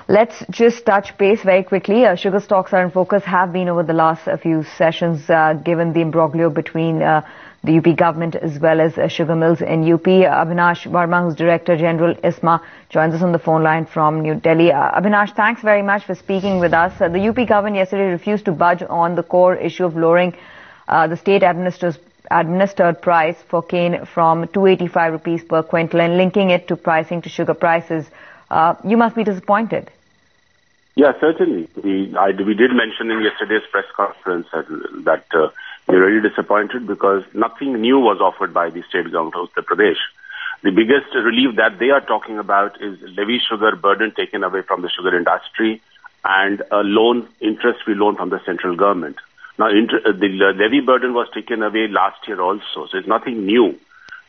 Let's just touch base very quickly. Sugar stocks are in focus, have been over the last few sessions, given the imbroglio between the UP government as well as sugar mills in UP. Abinash Verma, who's Director General ISMA, joins us on the phone line from New Delhi. Abinash, thanks very much for speaking with us. The UP government yesterday refused to budge on the core issue of lowering the state administered price for cane from 285 rupees per quintal and linking it to pricing to sugar prices. You must be disappointed. Yeah, certainly. We did mention in yesterday's press conference that we're really disappointed because nothing new was offered by the state government of Uttar Pradesh. The biggest relief that they are talking about is levy sugar burden taken away from the sugar industry and a interest-free loan from the central government. Now, the levy burden was taken away last year also, so it's nothing new.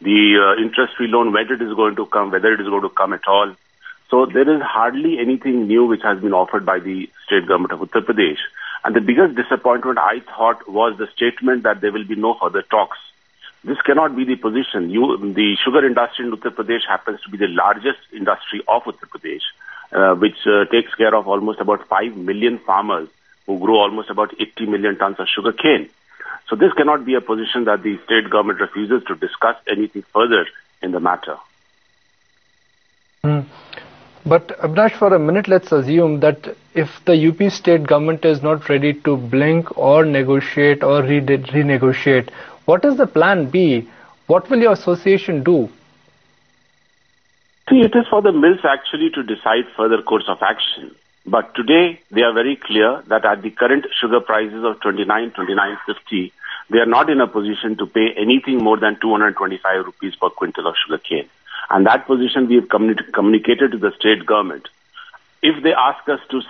The interest-free loan, whether it is going to come, whether it is going to come at all. So there is hardly anything new which has been offered by the state government of Uttar Pradesh. And the biggest disappointment, I thought, was the statement that there will be no further talks. This cannot be the position. The sugar industry in Uttar Pradesh happens to be the largest industry of Uttar Pradesh, which takes care of almost about 5 million farmers who grow almost about 80 million tons of sugar cane. So this cannot be a position that the state government refuses to discuss anything further in the matter. But Abinash, for a minute, let's assume that if the UP state government is not ready to blink or negotiate or renegotiate, what is the plan B? What will your association do? See, it is for the mills actually to decide further course of action. But today, they are very clear that at the current sugar prices of 29.50, they are not in a position to pay anything more than 225 rupees per quintal of sugar cane. And that position we have communicated to the state government. If they ask us to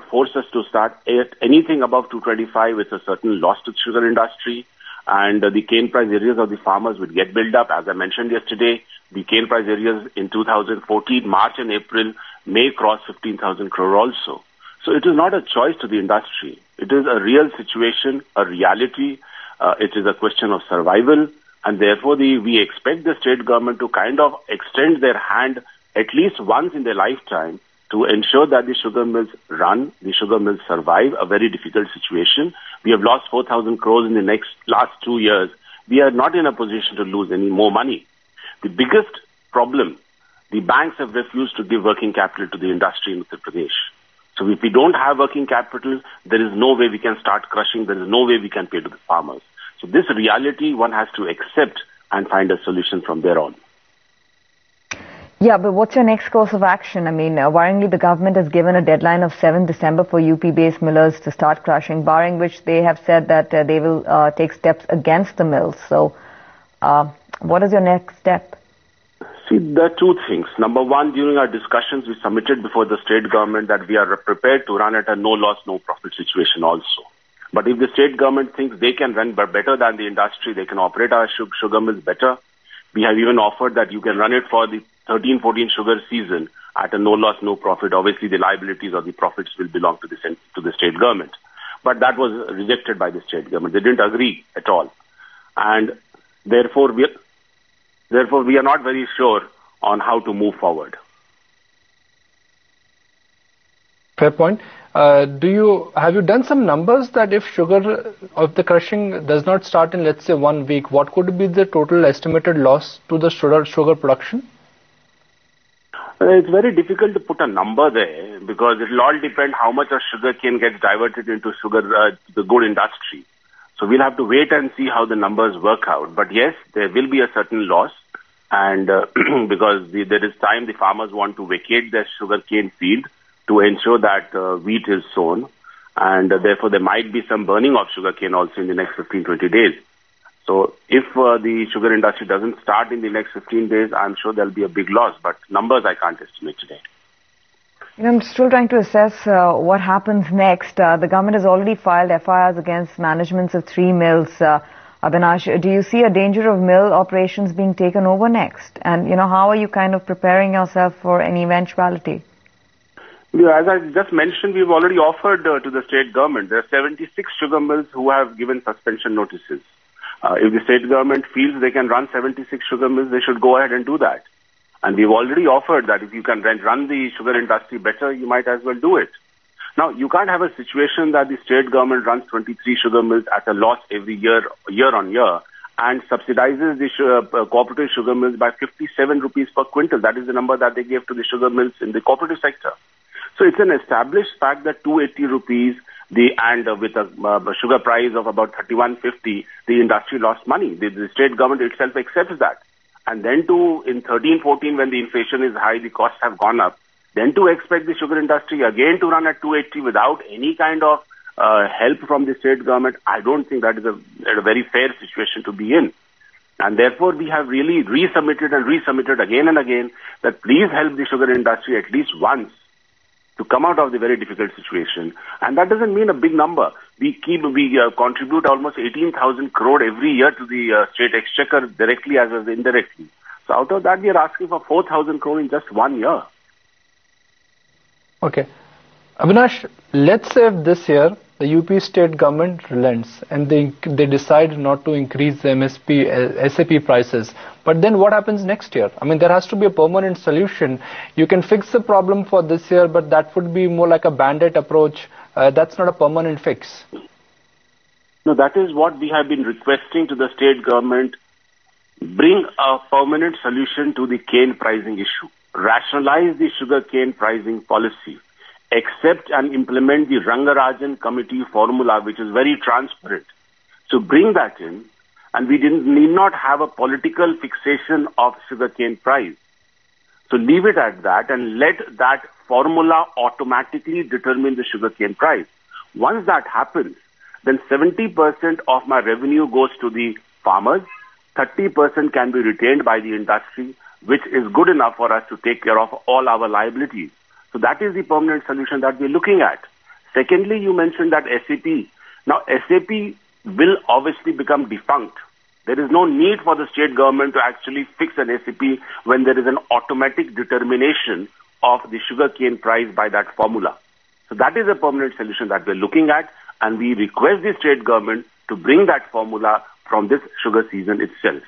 force us to start at anything above 225, it's a certain loss to the sugar industry. And the cane price areas of the farmers would get built up. As I mentioned yesterday, the cane price areas in 2014, March and April, may cross 15,000 crore also. So it is not a choice to the industry. It is a real situation, a reality. It is a question of survival. And therefore, we expect the state government to kind of extend their hand at least once in their lifetime to ensure that the sugar mills run, the sugar mills survive a very difficult situation. We have lost 4,000 crores in the last 2 years. We are not in a position to lose any more money. The biggest problem, the banks have refused to give working capital to the industry in Uttar Pradesh. So if we don't have working capital, there is no way we can start crushing. There is no way we can pay to the farmers. So this reality one has to accept and find a solution from there on. Yeah, but what's your next course of action? I mean, worryingly, the government has given a deadline of 7 December for UP-based millers to start crushing, barring which they have said that they will take steps against the mills. So what is your next step? See, there are two things. Number one, during our discussions, we submitted before the state government that we are prepared to run at a no loss, no profit situation also. But if the state government thinks they can run better than the industry, they can operate our sugar mills better. We have even offered that you can run it for the 13-14 sugar season at a no loss, no profit. Obviously, the liabilities or the profits will belong to the state government. But that was rejected by the state government. They didn't agree at all. And therefore, we are not very sure on how to move forward. Fair point. Have you done some numbers that if sugar of the crushing does not start in, let's say, 1 week, what could be the total estimated loss to the sugar production? It's very difficult to put a number there because it will all depend how much of sugar cane gets diverted into the good industry. So we'll have to wait and see how the numbers work out. But yes, there will be a certain loss, and because there is time the farmers want to vacate their sugar cane field to ensure that wheat is sown, and therefore there might be some burning of sugarcane also in the next 15-20 days. So if the sugar industry doesn't start in the next 15 days, I'm sure there'll be a big loss, but numbers I can't estimate today. I'm still trying to assess what happens next. The government has already filed FIRs against managements of 3 mills. Abinash, do you see a danger of mill operations being taken over next? And, how are you kind of preparing yourself for any eventuality? As I just mentioned, we've already offered to the state government. There are 76 sugar mills who have given suspension notices. If the state government feels they can run 76 sugar mills, they should go ahead and do that. And we've already offered that if you can run the sugar industry better, you might as well do it. Now, you can't have a situation that the state government runs 23 sugar mills at a loss every year on year, and subsidizes the cooperative sugar mills by 57 rupees per quintal. That is the number that they gave to the sugar mills in the cooperative sector. So it's an established fact that 280 rupees, with a sugar price of about 31.50, the industry lost money. The state government itself accepts that. And then in 13-14, when the inflation is high, the costs have gone up, then to expect the sugar industry again to run at 280 without any kind of help from the state government, I don't think that is a very fair situation to be in. And therefore, we have really resubmitted again and again that please help the sugar industry at least once to come out of the very difficult situation. And that doesn't mean a big number. We contribute almost 18,000 crore every year to the state exchequer directly as well as indirectly. So out of that, we are asking for 4,000 crore in just 1 year. Okay. Abinash, let's say if this year the UP state government relents and they decide not to increase the SAP prices. But then what happens next year? I mean, there has to be a permanent solution. You can fix the problem for this year, but that would be more like a band-aid approach. That's not a permanent fix. No, that is what we have been requesting to the state government. Bring a permanent solution to the cane pricing issue. Rationalize the sugar cane pricing policy. Accept and implement the Rangarajan Committee formula, which is very transparent. So bring that in, and we need not have a political fixation of sugarcane price. So leave it at that and let that formula automatically determine the sugarcane price. Once that happens, then 70% of my revenue goes to the farmers, 30% can be retained by the industry, which is good enough for us to take care of all our liabilities. So that is the permanent solution that we're looking at. Secondly, you mentioned that SAP. Now, SAP will obviously become defunct. There is no need for the state government to actually fix an SAP when there is an automatic determination of the sugarcane price by that formula. So that is a permanent solution that we're looking at, and we request the state government to bring that formula from this sugar season itself.